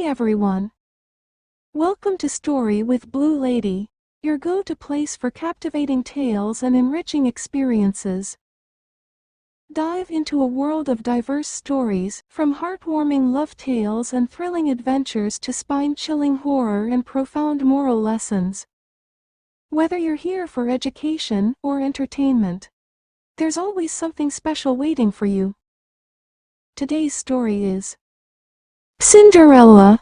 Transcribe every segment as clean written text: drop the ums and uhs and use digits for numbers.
everyone. Welcome to Story with Blue Lady, your go-to place for captivating tales and enriching experiences. Dive into a world of diverse stories, from heartwarming love tales and thrilling adventures to spine-chilling horror and profound moral lessons. Whether you're here for education or entertainment, there's always something special waiting for you. Today's story is Cinderella.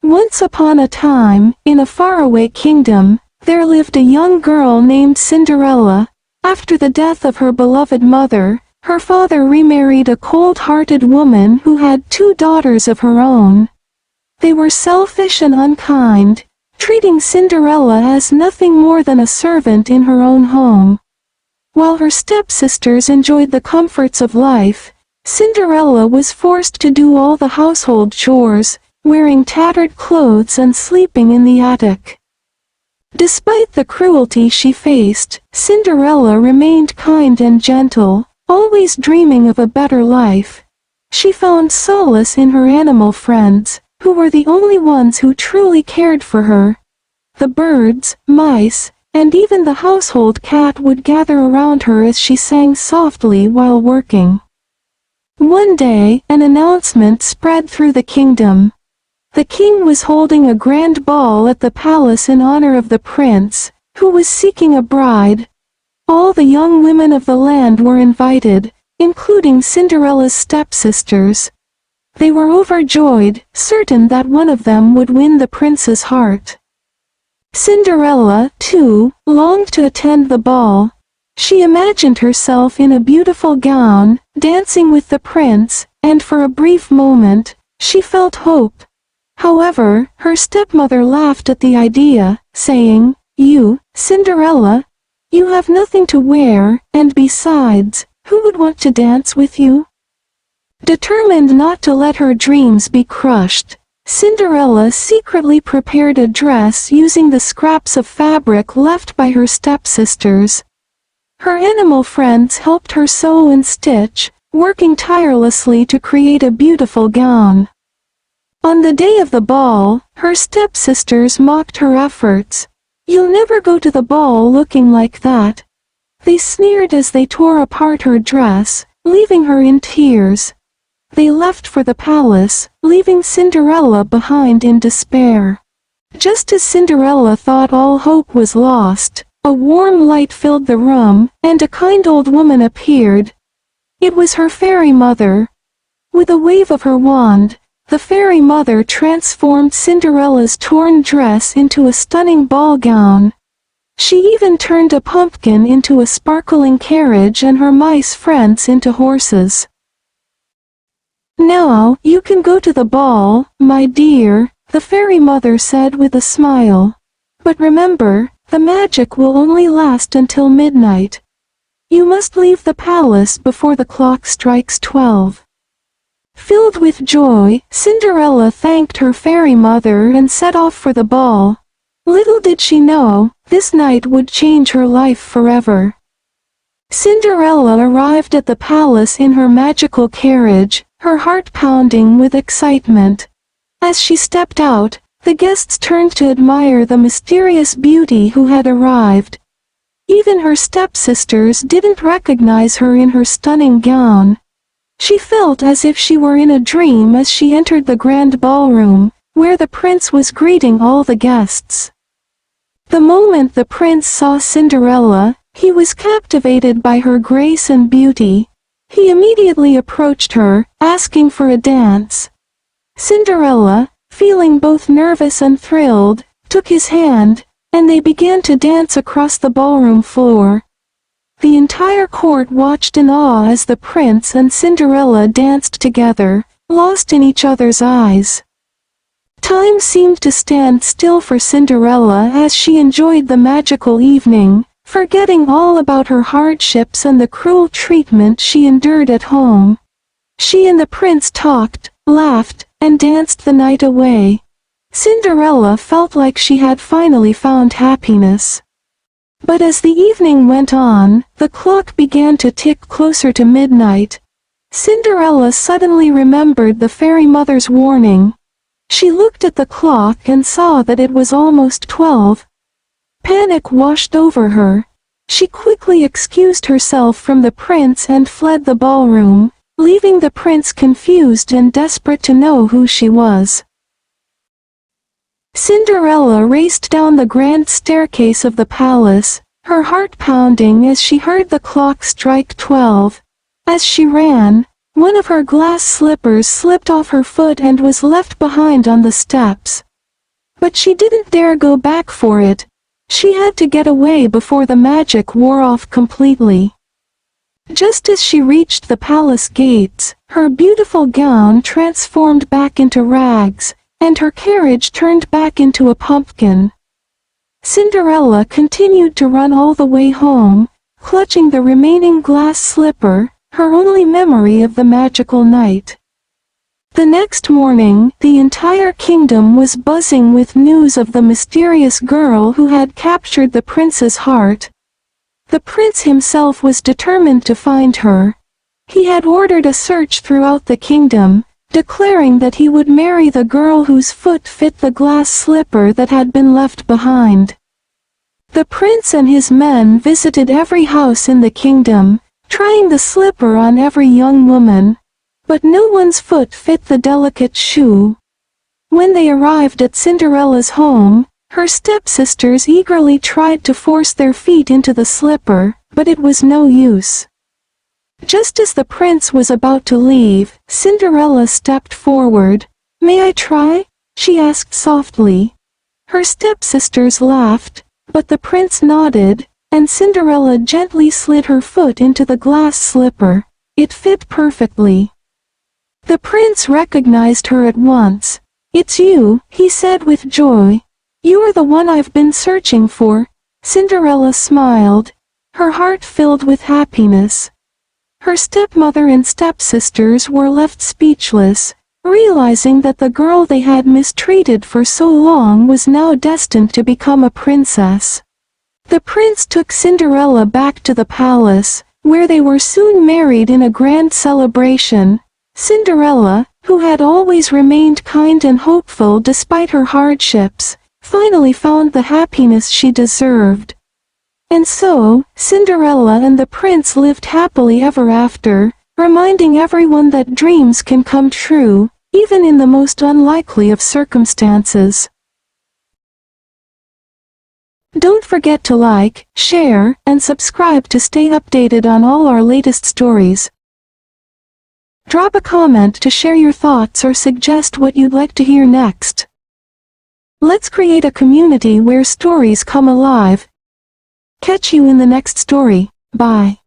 Once upon a time, in a faraway kingdom, there lived a young girl named Cinderella. After the death of her beloved mother, her father remarried a cold-hearted woman who had 2 daughters of her own. They were selfish and unkind, treating Cinderella as nothing more than a servant in her own home. While her stepsisters enjoyed the comforts of life, Cinderella was forced to do all the household chores, wearing tattered clothes and sleeping in the attic. Despite the cruelty she faced, Cinderella remained kind and gentle, always dreaming of a better life. She found solace in her animal friends, who were the only ones who truly cared for her. The birds, mice, and even the household cat would gather around her as she sang softly while working. One day, an announcement spread through the kingdom. The king was holding a grand ball at the palace in honor of the prince, who was seeking a bride. All the young women of the land were invited, including Cinderella's stepsisters. They were overjoyed, certain that one of them would win the prince's heart. Cinderella, too, longed to attend the ball. She imagined herself in a beautiful gown, dancing with the prince, and for a brief moment, she felt hope. However, her stepmother laughed at the idea, saying, "You, Cinderella, you have nothing to wear, and besides, who would want to dance with you?" Determined not to let her dreams be crushed, Cinderella secretly prepared a dress using the scraps of fabric left by her stepsisters. Her animal friends helped her sew and stitch, working tirelessly to create a beautiful gown. On the day of the ball, her stepsisters mocked her efforts. "You'll never go to the ball looking like that." They sneered as they tore apart her dress, leaving her in tears. They left for the palace, leaving Cinderella behind in despair. Just as Cinderella thought all hope was lost, a warm light filled the room, and a kind old woman appeared. It was her fairy mother. With a wave of her wand, the fairy mother transformed Cinderella's torn dress into a stunning ball gown. She even turned a pumpkin into a sparkling carriage and her mice friends into horses. "Now, you can go to the ball, my dear," the fairy mother said with a smile. "But remember, the magic will only last until midnight. You must leave the palace before the clock strikes 12. Filled with joy, Cinderella thanked her fairy mother and set off for the ball. Little did she know, this night would change her life forever. Cinderella arrived at the palace in her magical carriage, her heart pounding with excitement. As she stepped out, the guests turned to admire the mysterious beauty who had arrived. Even her stepsisters didn't recognize her in her stunning gown. She felt as if she were in a dream as she entered the grand ballroom, where the prince was greeting all the guests. The moment the prince saw Cinderella, he was captivated by her grace and beauty. He immediately approached her, asking for a dance. Cinderella, feeling both nervous and thrilled, took his hand, and they began to dance across the ballroom floor. The entire court watched in awe as the prince and Cinderella danced together, lost in each other's eyes. Time seemed to stand still for Cinderella as she enjoyed the magical evening, forgetting all about her hardships and the cruel treatment she endured at home. She and the prince talked, laughed, and danced the night away. Cinderella felt like she had finally found happiness. But as the evening went on, the clock began to tick closer to midnight. Cinderella suddenly remembered the fairy mother's warning. She looked at the clock and saw that it was almost 12. Panic washed over her. She quickly excused herself from the prince and fled the ballroom, leaving the prince confused and desperate to know who she was. Cinderella raced down the grand staircase of the palace, her heart pounding as she heard the clock strike 12. As she ran, one of her glass slippers slipped off her foot and was left behind on the steps. But she didn't dare go back for it. She had to get away before the magic wore off completely. Just as she reached the palace gates, her beautiful gown transformed back into rags, and her carriage turned back into a pumpkin. Cinderella continued to run all the way home, clutching the remaining glass slipper, her only memory of the magical night. The next morning, the entire kingdom was buzzing with news of the mysterious girl who had captured the prince's heart. The prince himself was determined to find her. He had ordered a search throughout the kingdom, declaring that he would marry the girl whose foot fit the glass slipper that had been left behind. The prince and his men visited every house in the kingdom, trying the slipper on every young woman. But no one's foot fit the delicate shoe. When they arrived at Cinderella's home, her stepsisters eagerly tried to force their feet into the slipper, but it was no use. Just as the prince was about to leave, Cinderella stepped forward. "May I try?" she asked softly. Her stepsisters laughed, but the prince nodded, and Cinderella gently slid her foot into the glass slipper. It fit perfectly. The prince recognized her at once. "It's you," he said with joy. "You are the one I've been searching for." Cinderella smiled, her heart filled with happiness. Her stepmother and stepsisters were left speechless, realizing that the girl they had mistreated for so long was now destined to become a princess. The prince took Cinderella back to the palace, where they were soon married in a grand celebration. Cinderella, who had always remained kind and hopeful despite her hardships, finally found the happiness she deserved. And so, Cinderella and the prince lived happily ever after, reminding everyone that dreams can come true, even in the most unlikely of circumstances. Don't forget to like, share, and subscribe to stay updated on all our latest stories. Drop a comment to share your thoughts or suggest what you'd like to hear next. Let's create a community where stories come alive. Catch you in the next story. Bye.